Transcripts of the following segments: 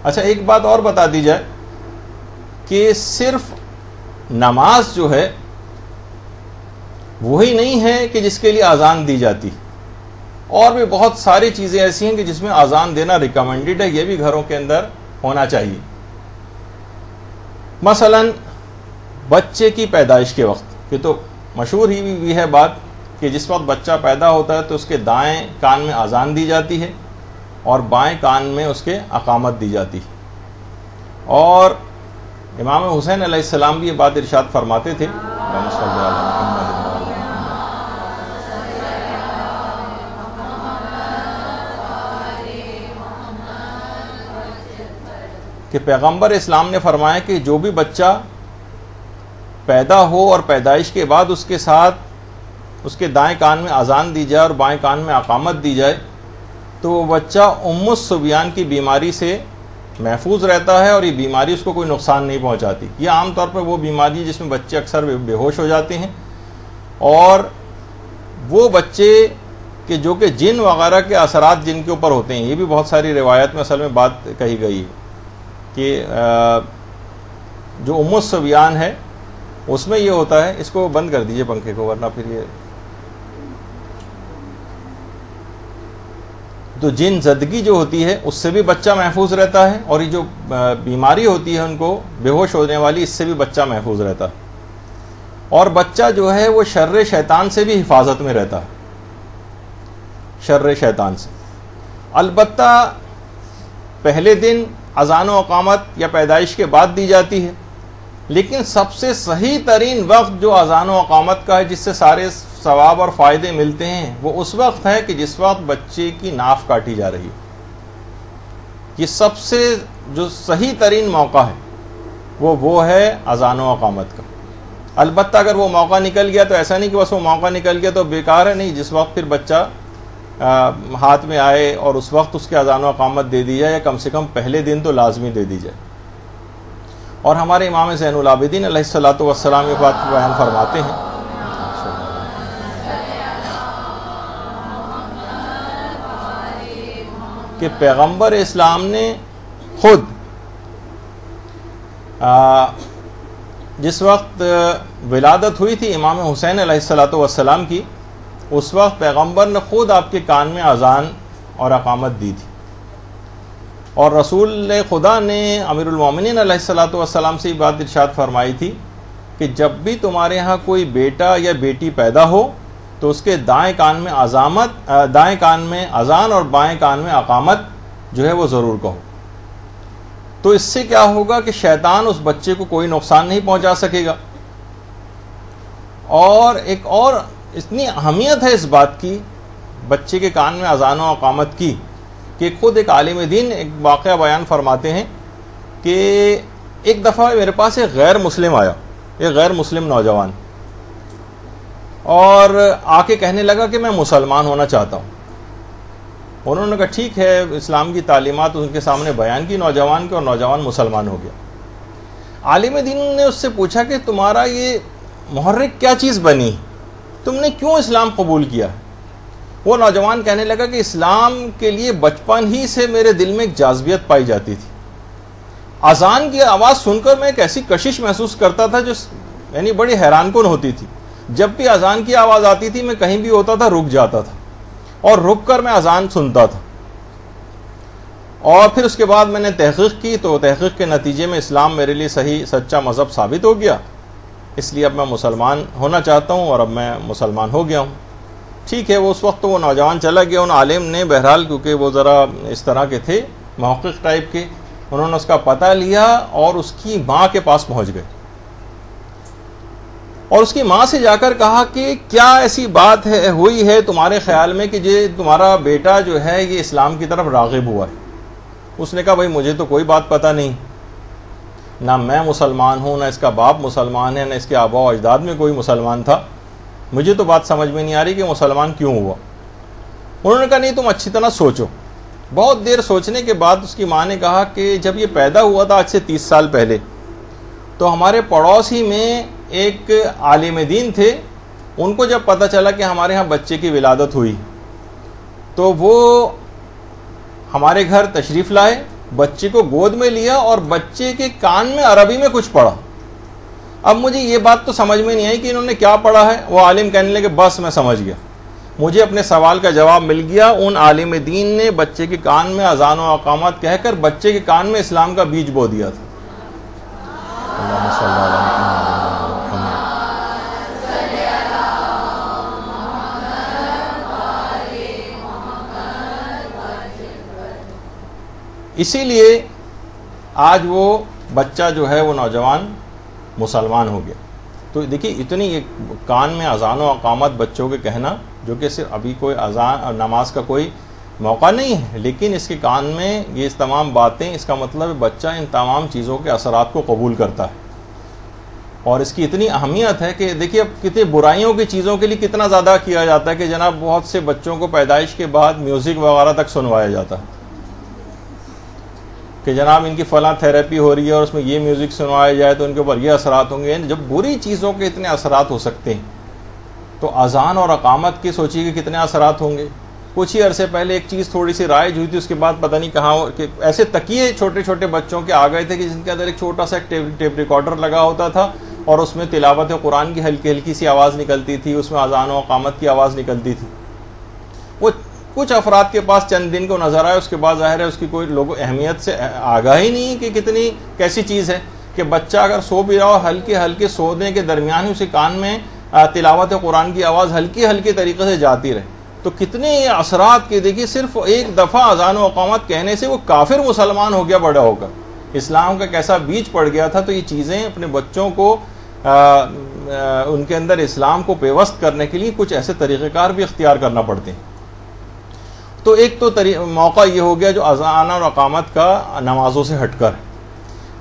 اچھا ایک بات اور بتا دی جائے کہ صرف نماز جو ہے وہی نہیں ہے کہ جس کے لیے اذان دی جاتی، اور بھی بہت ساری چیزیں ایسی ہیں کہ جس میں اذان دینا ریکمینڈڈ ہے، یہ بھی گھروں کے اندر ہونا چاہیے۔ مثلا بچے کی پیدائش کے وقت، یہ تو مشہور ہی بھی ہے بات کہ جس وقت بچہ پیدا ہوتا ہے تو اس کے دائیں کان میں اذان دی جاتی ہے اور بائیں کان میں اس کے اقامت دی جاتی ہے، اور امام حسین علیہ السلام بھی یہ بات ارشاد فرماتے تھے کہ پیغمبر اسلام نے فرمایا کہ جو بھی بچہ پیدا ہو اور پیدائش کے بعد اس کے ساتھ اس کے دائیں کان میں اذان دی جائے اور بائیں کان میں اقامت دی جائے تو وہ بچہ ام الصبیان کی بیماری سے محفوظ رہتا ہے، اور یہ بیماری اس کو کوئی نقصان نہیں پہنچاتی۔ یہ عام طور پر وہ بیماری ہے جس میں بچے اکثر بے ہوش ہو جاتے ہیں، اور وہ بچے کہ جو کہ جن وغیرہ کے اثرات جن کے اوپر ہوتے ہیں، یہ بھی بہت ساری روایت میں اصل میں بات کہی گئی ہے کہ جو ام الصبیان ہے اس میں یہ ہوتا ہے، اس کو بند کر دیجئے پنکھے کو ورنہ پھر یہ تو جن زدگی جو ہوتی ہے اس سے بھی بچہ محفوظ رہتا ہے، اور یہ جو بیماری ہوتی ہے ان کو بے ہوش ہونے والی، اس سے بھی بچہ محفوظ رہتا ہے، اور بچہ جو ہے وہ شر شیطان سے بھی حفاظت میں رہتا ہے، شر شیطان سے۔ البتہ پہلے دن اذان و اقامت یا پیدائش کے بعد دی جاتی ہے، لیکن سب سے صحیح ترین وقت جو اذان و اقامت کا ہے جس سے سارے ثواب اور فائدے ملتے ہیں، وہ اس وقت ہے کہ جس وقت بچے کی ناف کاٹی جا رہی ہے۔ یہ سب سے جو صحیح ترین موقع ہے وہ ہے اذان و اقامت کا۔ البتہ اگر وہ موقع نکل گیا تو ایسا نہیں کہ بس وہ موقع نکل گیا تو بیکار ہے، نہیں، جس وقت پھر بچہ ہاتھ میں آئے اور اس وقت اس کے اذان و اقامت دے دی جائے، یا کم سے کم پہلے دن تو لازمی دے دی جائے۔ اور ہمارے امام زین العابدین علیہ الصلوۃ والسلام یہ بات بیان فرماتے ہیں کہ پیغمبر اسلام نے خود جس وقت ولادت ہوئی تھی امام حسین علیہ الصلوۃ والسلام کی، اس وقت پیغمبر نے خود آپ کے کان میں اذان اور اقامت دی تھی، اور رسول خدا نے امیر المومنین علیہ الصلوۃ والسلام سے یہ بات ارشاد فرمائی تھی کہ جب بھی تمہارے ہاں کوئی بیٹا یا بیٹی پیدا ہو تو اس کے دائیں کان میں اذان اور بائیں کان میں اقامت جو ہے وہ ضرور کہو۔ تو اس سے کیا ہوگا کہ شیطان اس بچے کو کوئی نقصان نہیں پہنچا سکے گا۔ اور ایک اور اتنی اہمیت ہے اس بات کی بچے کے کان میں اذان و اقامت کی کہ خود ایک عالم دین ایک واقعہ بیان فرماتے ہیں کہ ایک دفعہ میرے پاس ایک غیر مسلم آیا، ایک غیر مسلم نوجوان، اور آ کے کہنے لگا کہ میں مسلمان ہونا چاہتا ہوں۔ انہوں نے کہا ٹھیک ہے، اسلام کی تعلیمات ان کے سامنے بیان کی نوجوان کے، اور نوجوان مسلمان ہو گیا۔ عالم دین نے اس سے پوچھا کہ تمہارا یہ محرک کیا چیز بنی، تم نے کیوں اسلام قبول کیا؟ وہ نوجوان کہنے لگا کہ اسلام کے لیے بچپن ہی سے میرے دل میں ایک جاذبیت پائی جاتی تھی۔ اذان کی آواز سن کر میں ایک ایسی کشش محسوس کرتا تھا جو یعنی بڑی حیران کن ہوتی تھی۔ جب بھی اذان کی آواز آتی تھی میں کہیں بھی ہوتا تھا رک جاتا تھا، اور رک کر میں اذان سنتا تھا۔ اور پھر اس کے بعد میں نے تحقیق کی تو تحقیق کے نتیجے میں اسلام میرے لیے صحیح سچا مذہب ثابت ہو گیا، اس لیے اب میں مسلمان ہونا چاہتا ہوں، اور اب میں مسلمان ہو گیا ہوں۔ ٹھیک ہے، وہ اس وقت تو وہ نوجوان چلا گیا، ان عالم نے بہرحال کیونکہ وہ ذرا اس طرح کے تھے محقق ٹائپ کے، انہوں نے اس کا پتہ لیا اور اس کی ماں کے پاس پہنچ گئے، اور اس کی ماں سے جا کر کہا کہ کیا ایسی بات ہوئی ہے تمہارے خیال میں کہ یہ تمہارا بیٹا جو ہے یہ اسلام کی طرف راغب ہوا ہے؟ اس نے کہا بھائی مجھے تو کوئی بات پتہ نہیں، نہ میں مسلمان ہوں، نہ اس کا باپ مسلمان ہے، نہ اس کے آباء و اجداد میں کوئی مسلمان تھا، مجھے تو بات سمجھ میں نہیں آ رہی کہ مسلمان کیوں ہوا۔ انہوں نے کہا نہیں تم اچھی طرح سوچو۔ بہت دیر سوچنے کے بعد اس کی ماں نے کہا کہ جب یہ پیدا ہوا تھا آج سے 30 سال پہلے، تو ہمارے پڑوس ہی میں ایک عالم دین تھے، ان کو جب پتہ چلا کہ ہمارے ہاں بچے کی ولادت ہوئی تو وہ ہمارے گھر تشریف لائے بچے کو گود میں لیا اور بچے کے کان میں عربی میں کچھ پڑھا. اب مجھے یہ بات تو سمجھ میں نہیں آئی کہ انہوں نے کیا پڑھا ہے. وہ عالم کہنے لگے بس میں سمجھ گیا, مجھے اپنے سوال کا جواب مل گیا. ان عالم دین نے بچے کے کان میں اذان و اقامت کہہ کر بچے کے کان میں اسلام کا بیج بو دیا تھا. اللہم صلی اللہ علیہ وسلم. اسی لیے آج وہ بچہ جو ہے وہ نوجوان مسلمان ہو گیا. تو دیکھیے اتنی ایک کان میں اذان و اقامت بچوں کے کہنا, جو کہ صرف ابھی کوئی اذان اور نماز کا کوئی موقع نہیں ہے, لیکن اس کے کان میں یہ تمام باتیں, اس کا مطلب بچہ ان تمام چیزوں کے اثرات کو قبول کرتا ہے. اور اس کی اتنی اہمیت ہے کہ دیکھیے اب کتنی برائیوں کی چیزوں کے لیے کتنا زیادہ کیا جاتا ہے کہ جناب بہت سے بچوں کو پیدائش کے بعد میوزک وغیرہ تک سنوایا جاتا ہے کہ جناب ان کی فلاں تھیراپی ہو رہی ہے اور اس میں یہ میوزک سنوایا جائے تو ان کے اوپر یہ اثرات ہوں گے. جب بری چیزوں کے اتنے اثرات ہو سکتے ہیں تو اذان اور اقامت کی سوچیے کہ کتنے اثرات ہوں گے. کچھ ہی عرصے پہلے ایک چیز تھوڑی سی رائج ہوئی تھی, اس کے بعد پتہ نہیں کہاں کہ ایسے تکیے چھوٹے چھوٹے بچوں کے آ گئے تھے کہ جن کے اندر ایک چھوٹا سا ٹیپ ریکارڈر لگا ہوتا تھا اور اس میں تلاوت قرآن کی ہلکی ہلکی سی آواز نکلتی تھی, اس میں اذان و اقامت کی آواز نکلتی تھی. وہ کچھ افراد کے پاس چند دن کو نظر آئے, اس کے بعد ظاہر ہے اس کی کوئی لوگوں اہمیت سے آگاہی نہیں کہ کتنی کیسی چیز ہے کہ بچہ اگر سو بھی رہا ہو ہلکے ہلکے سونے کے درمیان ہی اسے کان میں تلاوت قرآن کی آواز ہلکی ہلکی طریقے سے جاتی رہے تو کتنے اثرات کے. دیکھیے صرف ایک دفعہ اذان و اقامت کہنے سے وہ کافر مسلمان ہو گیا بڑا ہو کر, اسلام کا کیسا بیج پڑ گیا تھا. تو یہ چیزیں اپنے بچوں کو ان کے اندر اسلام کو پیوست کرنے کے لیے کچھ ایسے طریقہ کار بھی اختیار کرنا پڑتے ہیں. تو ایک تو موقع یہ ہو گیا جو اذان اور اقامت کا نمازوں سے ہٹ کر.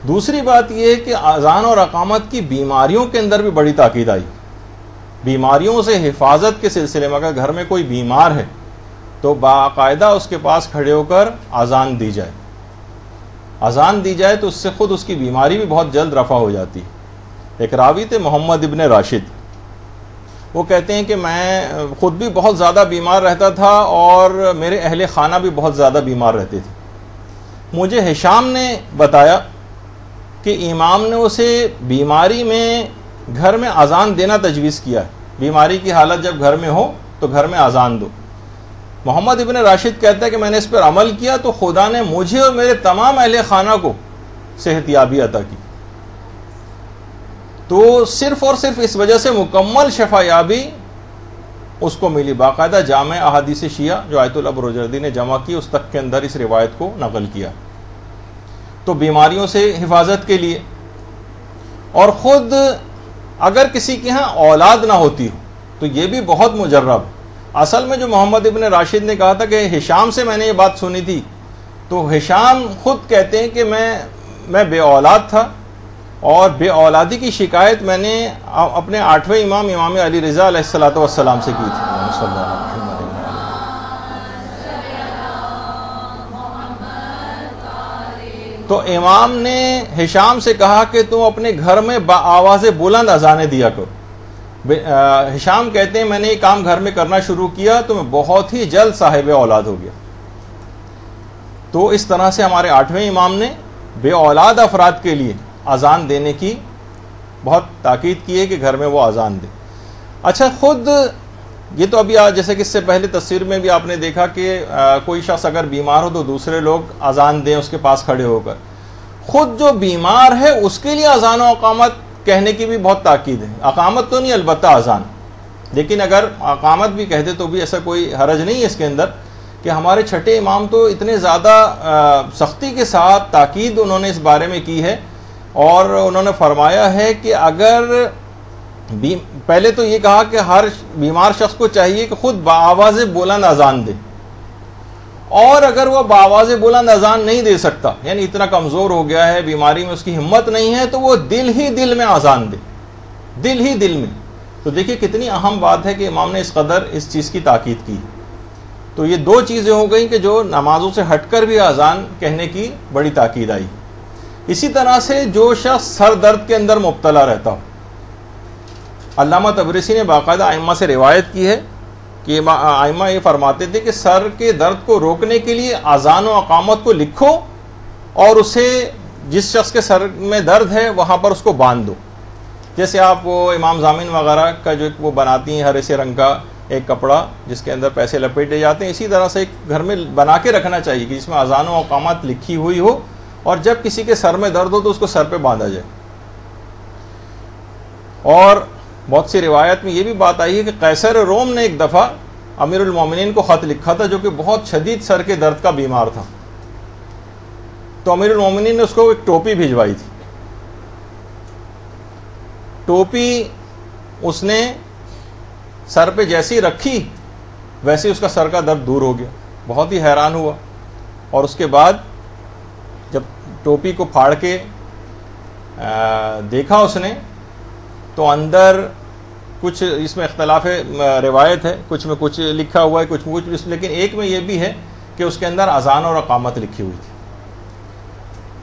دوسری بات یہ ہے کہ اذان اور اقامت کی بیماریوں کے اندر بھی بڑی تاکید آئی. بیماریوں سے حفاظت کے سلسلے میں اگر گھر میں کوئی بیمار ہے تو باقاعدہ اس کے پاس کھڑے ہو کر اذان دی جائے. اذان دی جائے تو اس سے خود اس کی بیماری بھی بہت جلد رفع ہو جاتی. ایک راوی تھے محمد ابن راشد, وہ کہتے ہیں کہ میں خود بھی بہت زیادہ بیمار رہتا تھا اور میرے اہل خانہ بھی بہت زیادہ بیمار رہتے تھے. مجھے ہشام نے بتایا کہ امام نے اسے بیماری میں گھر میں اذان دینا تجویز کیا ہے, بیماری کی حالت جب گھر میں ہو تو گھر میں اذان دو. محمد ابن راشد کہتا ہے کہ میں نے اس پر عمل کیا تو خدا نے مجھے اور میرے تمام اہل خانہ کو صحت یابی عطا کی. تو صرف اور صرف اس وجہ سے مکمل شفا یابی اس کو ملی. باقاعدہ جامع احادیث شیعہ جو آیت اللہ بروجردی نے جمع کی اس تک کے اندر اس روایت کو نقل کیا. تو بیماریوں سے حفاظت کے لیے, اور خود اگر کسی کے ہاں اولاد نہ ہوتی ہو تو یہ بھی بہت مجرب. اصل میں جو محمد ابن راشد نے کہا تھا کہ ہشام سے میں نے یہ بات سنی تھی, تو ہشام خود کہتے ہیں کہ میں بے اولاد تھا اور بے اولادی کی شکایت میں نے اپنے 8ویں امام علی رضا علیہ السلام سے کی تھی. تو امام نے ہشام سے کہا کہ تم اپنے گھر میں آواز بلند اذانیں دیا کرو. ہشام کہتے ہیں میں نے یہ کام گھر میں کرنا شروع کیا تو میں بہت ہی جلد صاحب اولاد ہو گیا. تو اس طرح سے ہمارے 8ویں امام نے بے اولاد افراد کے لیے اذان دینے کی بہت تاکید کی ہے کہ گھر میں وہ اذان دے. اچھا, خود یہ تو ابھی جیسے کہ اس سے پہلے تصویر میں بھی آپ نے دیکھا کہ کوئی شخص اگر بیمار ہو تو دوسرے لوگ اذان دیں اس کے پاس کھڑے ہو کر. خود جو بیمار ہے اس کے لیے اذان و اقامت کہنے کی بھی بہت تاکید ہے. اقامت تو نہیں, البتہ اذان. لیکن اگر اقامت بھی کہتے تو بھی ایسا کوئی حرج نہیں ہے اس کے اندر کہ ہمارے چھٹے امام تو اتنے زیادہ سختی کے ساتھ تاکید انہوں نے اس بارے میں کی ہے, اور انہوں نے فرمایا ہے کہ اگر پہلے تو یہ کہا کہ ہر بیمار شخص کو چاہیے کہ خود بآواز بلند اذان دے, اور اگر وہ بآواز بلند اذان نہیں دے سکتا, یعنی اتنا کمزور ہو گیا ہے, بیماری میں اس کی ہمت نہیں ہے, تو وہ دل ہی دل میں اذان دے, دل ہی دل میں. تو دیکھیے کتنی اہم بات ہے کہ امام نے اس قدر اس چیز کی تاکید کی. تو یہ دو چیزیں ہو گئیں کہ جو نمازوں سے ہٹ کر بھی اذان کہنے کی بڑی تاکید آئی. اسی طرح سے جو شخص سر درد کے اندر مبتلا رہتا ہو, علامہ تبریسی نے باقاعدہ ائمہ سے روایت کی ہے کہ ائمہ یہ فرماتے تھے کہ سر کے درد کو روکنے کے لیے اذان و اقامت کو لکھو اور اسے جس شخص کے سر میں درد ہے وہاں پر اس کو باندھ دو. جیسے آپ وہ امام ضامن وغیرہ کا جو وہ بناتی ہیں ہرے سے رنگ کا ایک کپڑا جس کے اندر پیسے لپیٹے جاتے ہیں، اسی طرح سے ایک گھر میں بنا کے رکھنا چاہیے کہ جس میں اذان و اقامت لکھی ہوئی ہو، اور جب کسی کے سر میں درد ہو تو اس کو سر پہ باندھا جائے. اور بہت سی روایت میں یہ بھی بات آئی ہے کہ قیصر روم نے ایک دفعہ امیر المومنین کو خط لکھا تھا جو کہ بہت شدید سر کے درد کا بیمار تھا، تو امیر المومنین نے اس کو ایک ٹوپی بھجوائی تھی. ٹوپی اس نے سر پہ جیسی رکھی ویسے اس کا سر کا درد دور ہو گیا. بہت ہی حیران ہوا، اور اس کے بعد جب ٹوپی کو پھاڑ کے دیکھا اس نے تو اندر کچھ اس میں اختلاف روایت ہے، کچھ میں کچھ لکھا ہوا ہے، کچھ میں کچھ، لیکن ایک میں یہ بھی ہے کہ اس کے اندر اذان اور اقامت لکھی ہوئی تھی.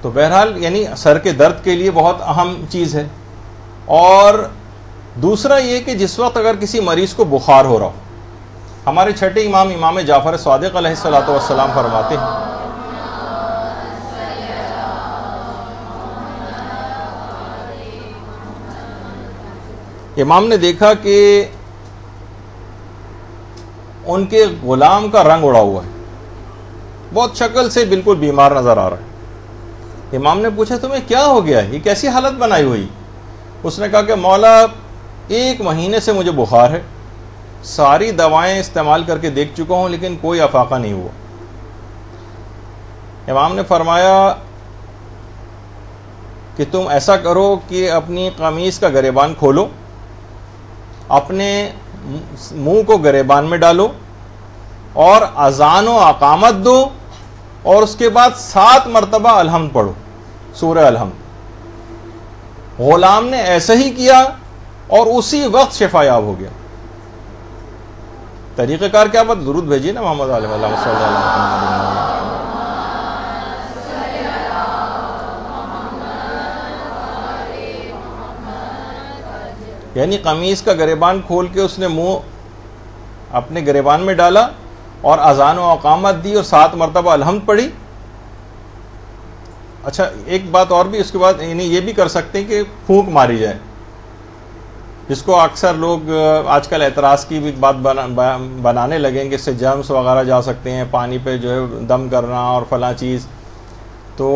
تو بہرحال یعنی سر کے درد کے لیے بہت اہم چیز ہے. اور دوسرا یہ کہ جس وقت اگر کسی مریض کو بخار ہو رہا ہو، ہمارے چھٹے امام امام جعفر صادق علیہ الصلوۃ والسلام فرماتے ہیں امام نے دیکھا کہ ان کے غلام کا رنگ اڑا ہوا ہے، بہت شکل سے بالکل بیمار نظر آ رہا ہے. امام نے پوچھا تمہیں کیا ہو گیا ہے، یہ کیسی حالت بنائی ہوئی؟ اس نے کہا کہ مولا 1 مہینے سے مجھے بخار ہے، ساری دوائیں استعمال کر کے دیکھ چکا ہوں لیکن کوئی افاقہ نہیں ہوا. امام نے فرمایا کہ تم ایسا کرو کہ اپنی قمیص کا گریبان کھولو، اپنے منہ کو گریبان میں ڈالو اور اذان و اقامت دو، اور اس کے بعد 7 مرتبہ الحمد پڑھو، سورہ الحمد. غلام نے ایسا ہی کیا اور اسی وقت شفا یاب ہو گیا. طریقہ کار کیا بات، درود بھیجیے نا محمد علیہ وسلم صلی اللہ علیہ وسلم. یعنی قمیص کا گریبان کھول کے اس نے منہ اپنے گریبان میں ڈالا اور اذان و اقامت دی اور 7 مرتبہ الحمد پڑھی. اچھا ایک بات اور بھی اس کے بعد یعنی یہ بھی کر سکتے ہیں کہ پھونک ماری جائے، جس کو اکثر لوگ آج کل اعتراض کی بھی بات بنانے لگیں کہ اس سے جرمز وغیرہ جا سکتے ہیں، پانی پہ جو ہے دم کرنا اور فلاں چیز. تو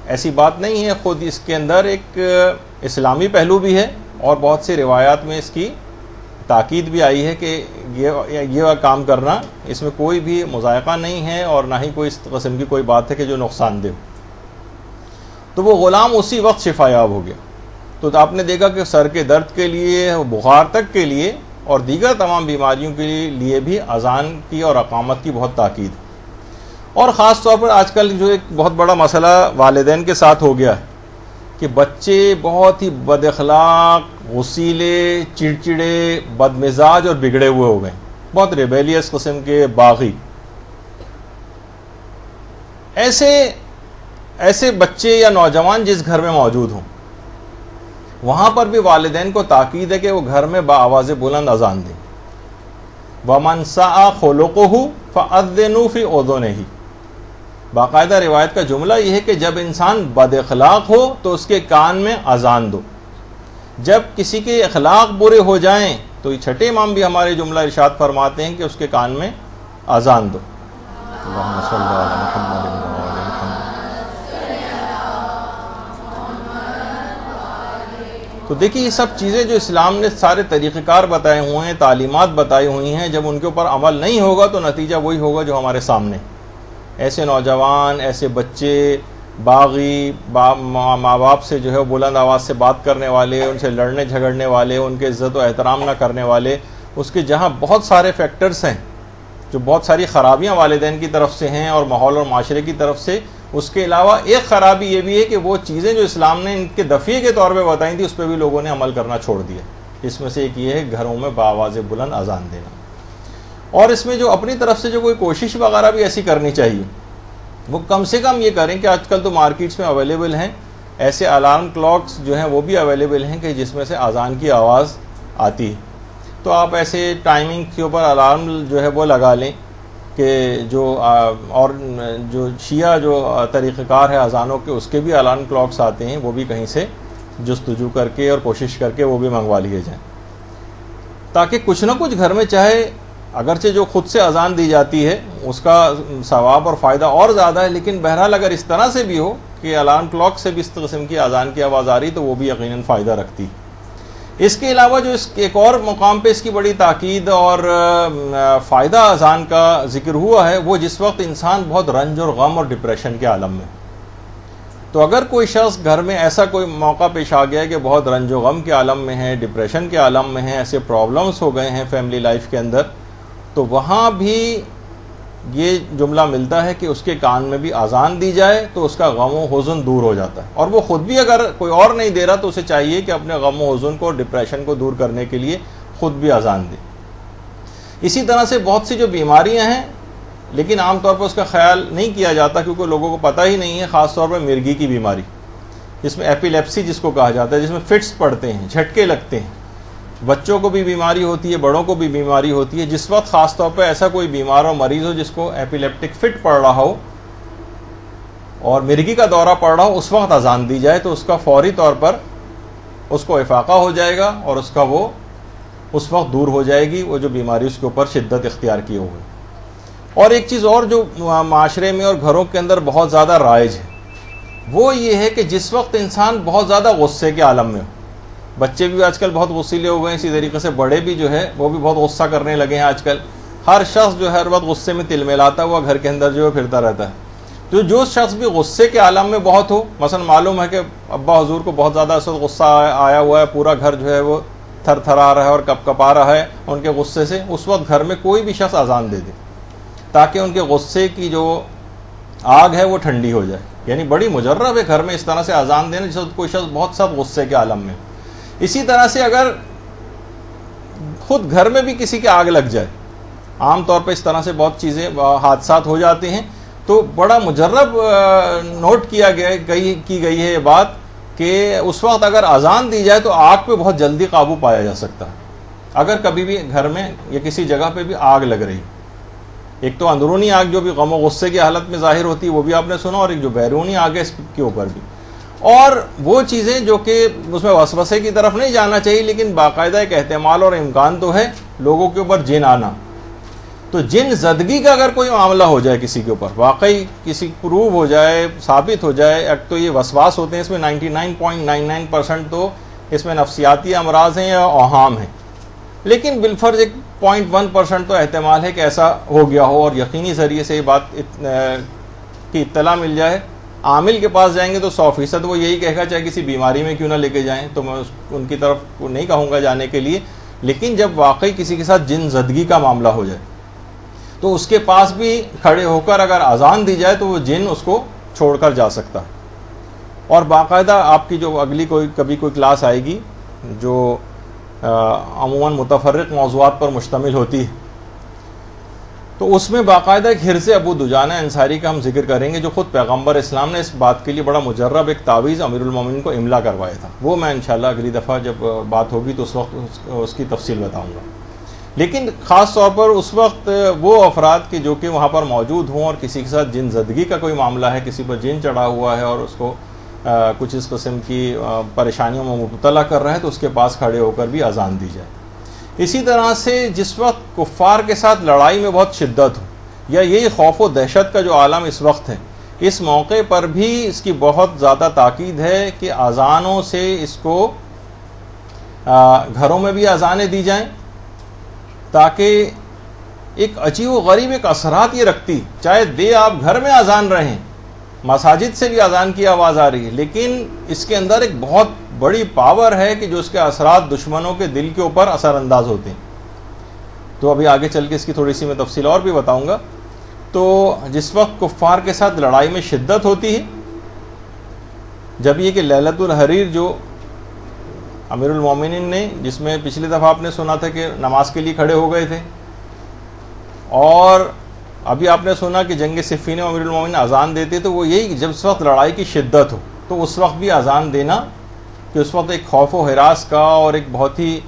ایسی بات نہیں ہے، خود اس کے اندر ایک اسلامی پہلو بھی ہے اور بہت سی روایات میں اس کی تاکید بھی آئی ہے کہ یہ کام کرنا اس میں کوئی بھی مذائقہ نہیں ہے اور نہ ہی کوئی اس قسم کی کوئی بات ہے کہ جو نقصان دہ. تو وہ غلام اسی وقت شفا یاب ہو گیا. تو آپ نے دیکھا کہ سر کے درد کے لیے، بخار تک کے لیے اور دیگر تمام بیماریوں کے لیے بھی اذان کی اور اقامت کی بہت تاکید. اور خاص طور پر آج کل جو ایک بہت بڑا مسئلہ والدین کے ساتھ ہو گیا ہے کہ بچے بہت ہی بد اخلاق، غصیلے، چڑچڑے، بد مزاج اور بگڑے ہوئے ہو گئے، بہت ریبیلیس قسم کے، باغی. ایسے بچے یا نوجوان جس گھر میں موجود ہوں وہاں پر بھی والدین کو تاکید ہے کہ وہ گھر میں بآواز بلند اذان دیں. وَمَنْ سَاءَ خُلُقُهُ فَأَذِّنُوا فِي أُذُنِهِ. باقاعدہ روایت کا جملہ یہ ہے کہ جب انسان بد اخلاق ہو تو اس کے کان میں اذان دو، جب کسی کے اخلاق برے ہو جائیں تو یہ چھٹے امام بھی ہمارے جملہ ارشاد فرماتے ہیں کہ اس کے کان میں اذان دو. اللہم صلی علی محمد. تو دیکھیے یہ سب چیزیں جو اسلام نے سارے طریقہ کار بتائے ہوئے ہیں، تعلیمات بتائی ہوئی ہیں، جب ان کے اوپر عمل نہیں ہوگا تو نتیجہ وہی ہوگا جو ہمارے سامنے. ایسے نوجوان، ایسے بچے باغی، ماں باپ سے جو ہے بلند آواز سے بات کرنے والے، ان سے لڑنے جھگڑنے والے، ان کے عزت و احترام نہ کرنے والے، اس کے جہاں بہت سارے فیکٹرز ہیں، جو بہت ساری خرابیاں والدین کی طرف سے ہیں اور ماحول اور معاشرے کی طرف سے. اس کے علاوہ ایک خرابی یہ بھی ہے کہ وہ چیزیں جو اسلام نے ان کے دفعے کے طور پہ بتائی تھی اس پہ بھی لوگوں نے عمل کرنا چھوڑ دیا. اس میں سے ایک یہ ہے گھروں میں بآواز بلند اذان دینا. اور اس میں جو اپنی طرف سے جو کوئی کوشش وغیرہ بھی ایسی کرنی چاہیے وہ کم سے کم یہ کریں کہ آج کل تو مارکیٹس میں اویلیبل ہیں ایسے الارم کلاکس جو ہیں وہ بھی اویلیبل ہیں کہ جس میں سے اذان کی آواز آتی ہے. تو آپ ایسے ٹائمنگ کے اوپر الارم جو ہے وہ لگا لیں کہ اور جو شیعہ جو طریقہ کار ہے اذانوں کے، اس کے بھی الارم کلاکس آتے ہیں، وہ بھی کہیں سے جستجو کر کے اور کوشش کر کے وہ بھی منگوا لیے جائیں، تاکہ کچھ نہ کچھ گھر میں، چاہے اگرچہ جو خود سے اذان دی جاتی ہے اس کا ثواب اور فائدہ اور زیادہ ہے، لیکن بہرحال اگر اس طرح سے بھی ہو کہ الارم کلاک سے بھی اس قسم کی اذان کی آواز آ رہی تو وہ بھی یقیناً فائدہ رکھتی۔ اس کے علاوہ جو ایک اور مقام پہ اس کی بڑی تاکید اور فائدہ اذان کا ذکر ہوا ہے، وہ جس وقت انسان بہت رنج اور غم اور ڈپریشن کے عالم میں، تو اگر کوئی شخص گھر میں ایسا کوئی موقع پیش آ گیا کہ بہت رنج و غم کے عالم میں ہے، ڈپریشن کے عالم میں ہے، ایسے پرابلمس ہو گئے ہیں فیملی لائف کے اندر، تو وہاں بھی یہ جملہ ملتا ہے کہ اس کے کان میں بھی اذان دی جائے تو اس کا غم و حزن دور ہو جاتا ہے، اور وہ خود بھی اگر کوئی اور نہیں دے رہا تو اسے چاہیے کہ اپنے غم و حزن کو، ڈپریشن کو دور کرنے کے لیے خود بھی اذان دے۔ اسی طرح سے بہت سی جو بیماریاں ہیں لیکن عام طور پر اس کا خیال نہیں کیا جاتا کیونکہ لوگوں کو پتہ ہی نہیں ہے، خاص طور پر مرگی کی بیماری، جس میں ایپیلیپسی جس کو کہا جاتا ہے، جس میں فٹس پڑتے ہیں، جھٹکے لگتے ہیں، بچوں کو بھی بیماری ہوتی ہے، بڑوں کو بھی بیماری ہوتی ہے۔ جس وقت خاص طور پہ ایسا کوئی بیمار اور مریض ہو جس کو ایپیلیپٹک فٹ پڑ رہا ہو اور مرگی کا دورہ پڑ رہا ہو، اس وقت اذان دی جائے تو اس کا فوری طور پر اس کو افاقہ ہو جائے گا اور اس کا وہ اس وقت دور ہو جائے گی وہ جو بیماری اس کے اوپر شدت اختیار کیے ہوئے۔ اور ایک چیز اور جو معاشرے میں اور گھروں کے اندر بہت زیادہ رائج ہے، وہ یہ ہے کہ جس وقت انسان بہت زیادہ غصے کے عالم میں ہو، بچے بھی آج کل بہت غصیلے ہو گئے ہیں، اسی طریقے سے بڑے بھی جو ہے وہ بھی بہت غصہ کرنے لگے ہیں آج کل، ہر شخص جو ہے ہر وقت غصے میں تل ملاتا ہوا گھر کے اندر جو ہے پھرتا رہتا ہے۔ تو جو شخص بھی غصے کے عالم میں بہت ہو، مثلا معلوم ہے کہ ابا حضور کو بہت زیادہ اس وقت غصہ آیا ہوا ہے، پورا گھر جو ہے وہ تھر تھرا رہا ہے اور کپ کپا رہا ہے ان کے غصے سے، اس وقت گھر میں کوئی بھی شخص اذان دے دے تاکہ ان کے غصے کی جو آگ ہے وہ ٹھنڈی ہو جائے۔ یعنی بڑی مجرب ہے گھر میں اس طرح سے اذان دینا جس وقت کوئی شخص بہت سخت غصے کے عالم میں۔ اسی طرح سے اگر خود گھر میں بھی کسی کی آگ لگ جائے، عام طور پہ اس طرح سے بہت چیزیں حادثات ہو جاتے ہیں، تو بڑا مجرب نوٹ کی گئی ہے یہ بات کہ اس وقت اگر اذان دی جائے تو آگ پہ بہت جلدی قابو پایا جا سکتا ہے۔ اگر کبھی بھی گھر میں یا کسی جگہ پہ بھی آگ لگ رہی، ایک تو اندرونی آگ جو بھی غم و غصے کی حالت میں ظاہر ہوتی ہے وہ بھی آپ نے سنا، اور ایک جو بیرونی آگ ہے اس کے اوپر بھی، اور وہ چیزیں جو کہ اس میں وسوسے کی طرف نہیں جانا چاہیے، لیکن باقاعدہ ایک احتمال اور امکان تو ہے لوگوں کے اوپر جن آنا۔ تو جن زدگی کا اگر کوئی معاملہ ہو جائے کسی کے اوپر، واقعی کسی پروو ہو جائے، ثابت ہو جائے، ایک تو یہ وسواس ہوتے ہیں، اس میں 99.99% تو اس میں نفسیاتی امراض ہیں یا اوہام ہیں، لیکن بالفرض ایک 0.1% تو احتمال ہے کہ ایسا ہو گیا ہو اور یقینی ذریعے سے یہ بات کی اطلاع مل جائے۔ عامل کے پاس جائیں گے تو 100% وہ یہی کہے گا چاہے کسی بیماری میں کیوں نہ لے کے جائیں، تو میں ان کی طرف نہیں کہوں گا جانے کے لیے، لیکن جب واقعی کسی کے ساتھ جن زدگی کا معاملہ ہو جائے تو اس کے پاس بھی کھڑے ہو کر اگر اذان دی جائے تو وہ جن اس کو چھوڑ کر جا سکتا ہے۔ اور باقاعدہ آپ کی جو اگلی کبھی کوئی کلاس آئے گی جو عموماً متفرق موضوعات پر مشتمل ہوتی ہے، تو اس میں باقاعدہ ایک حرز ابو دجانہ انصاری کا ہم ذکر کریں گے، جو خود پیغمبر اسلام نے اس بات کے لیے بڑا مجرب ایک تعویذ امیر المومنین کو املا کروایا تھا۔ وہ میں انشاءاللہ اگلی دفعہ جب بات ہوگی تو اس وقت اس کی تفصیل بتاؤں گا۔ لیکن خاص طور پر اس وقت وہ افراد کے جو کہ وہاں پر موجود ہوں اور کسی کے ساتھ جن زدگی کا کوئی معاملہ ہے، کسی پر جن چڑھا ہوا ہے اور اس کو کچھ اس قسم کی پریشانیوں میں مبتلا کر رہا ہے، تو اس کے پاس کھڑے ہو کر بھی اذان دی جائے۔ اسی طرح سے جس وقت کفار کے ساتھ لڑائی میں بہت شدت ہو، یا یہی خوف و دہشت کا جو عالم اس وقت ہے، اس موقع پر بھی اس کی بہت زیادہ تاکید ہے کہ اذانوں سے اس کو گھروں میں بھی اذانیں دی جائیں، تاکہ ایک عجیب و غریب ایک اثرات یہ رکھتی، چاہے دے آپ گھر میں اذان رہیں، مساجد سے بھی اذان کی آواز آ رہی ہے، لیکن اس کے اندر ایک بہت بڑی پاور ہے کہ جو اس کے اثرات دشمنوں کے دل کے اوپر اثر انداز ہوتے ہیں۔ تو ابھی آگے چل کے اس کی تھوڑی سی میں تفصیل اور بھی بتاؤں گا۔ تو جس وقت کفار کے ساتھ لڑائی میں شدت ہوتی ہے، جب یہ کہ لیلۃ الحریر جو امیر المومنین نے، جس میں پچھلی دفعہ آپ نے سنا تھا کہ نماز کے لیے کھڑے ہو گئے تھے، اور ابھی آپ نے سنا کہ جنگ صفین میں امیر المومنین اذان دیتے، تو وہ یہی جب اس وقت لڑائی کی شدت ہو تو اس وقت بھی اذان دینا، کہ اس وقت ایک خوف و ہراس کا اور ایک بہت ہی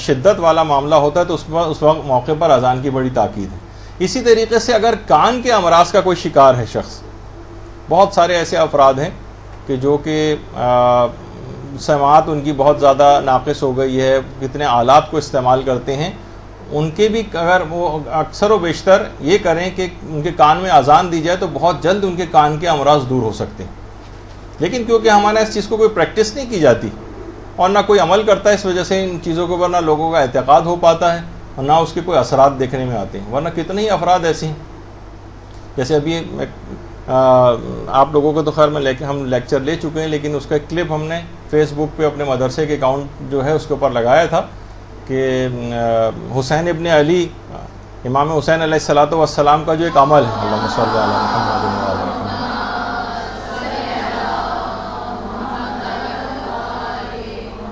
شدت والا معاملہ ہوتا ہے، تو اس وقت موقع پر اذان کی بڑی تاکید ہے۔ اسی طریقے سے اگر کان کے امراض کا کوئی شکار ہے شخص، بہت سارے ایسے افراد ہیں کہ جو کہ سماعت ان کی بہت زیادہ ناقص ہو گئی ہے، کتنے آلات کو استعمال کرتے ہیں، ان کے بھی اگر وہ اکثر و بیشتر یہ کریں کہ ان کے کان میں اذان دی جائے تو بہت جلد ان کے کان کے امراض دور ہو سکتے ہیں. لیکن کیونکہ ہمارے اس چیز کو کوئی پریکٹس نہیں کی جاتی اور نہ کوئی عمل کرتا ہے، اس وجہ سے ان چیزوں کے اوپر نہ لوگوں کا اعتقاد ہو پاتا ہے اور نہ اس کے کوئی اثرات دیکھنے میں آتے ہیں. ورنہ کتنے ہی افراد ایسے ہیں، جیسے ابھی آپ لوگوں کو تو خیر میں ہم لیکچر لے چکے ہیں، لیکن اس کا کلپ ہم نے فیس بک پہ اپنے مدرسے کے اکاؤنٹ جو ہے اس کے اوپر لگایا تھا کہ حسین ابن علی، امام حسین علیہ الصلوۃ والسلام کا جو ایک عمل ہے، اللہم صلی علی محمد و علی محمد،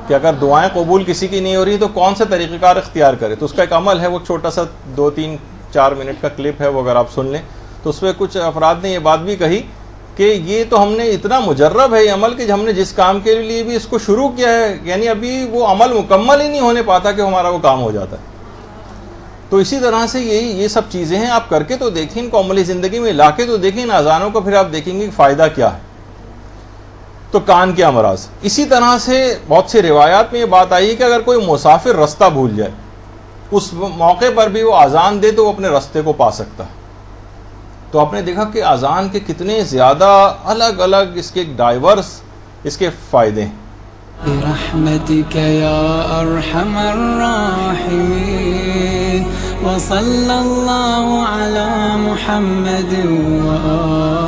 کہ اگر دعائیں قبول کسی کی نہیں ہو رہی تو کون سے طریقہ کار اختیار کرے. تو اس کا ایک عمل ہے، وہ چھوٹا سا 2-3-4 منٹ کا کلپ ہے، وہ اگر آپ سن لیں تو اس پہ کچھ افراد نے یہ بات بھی کہی کہ یہ تو ہم نے اتنا مجرب ہے یہ عمل کہ ہم نے جس کام کے لیے بھی اس کو شروع کیا ہے، یعنی ابھی وہ عمل مکمل ہی نہیں ہونے پاتا کہ ہمارا وہ کام ہو جاتا ہے. تو اسی طرح سے یہ سب چیزیں ہیں، آپ کر کے تو دیکھیں، ان کو عملی زندگی میں لا کے تو دیکھیں ان اذانوں کو، پھر آپ دیکھیں گے کہ فائدہ کیا ہے. تو کان کے امراض. اسی طرح سے بہت سی روایات میں یہ بات آئی ہے کہ اگر کوئی مسافر رستہ بھول جائے، اس موقع پر بھی وہ اذان دے تو وہ اپنے رستے کو پا سکتا ہے. تو آپ نے دیکھا کہ اذان کے کتنے زیادہ الگ الگ اس کے ڈائیورس اس کے فائدے ہیں. برحمتك يا ارحم الراحمين وصلى الله على محمد وآله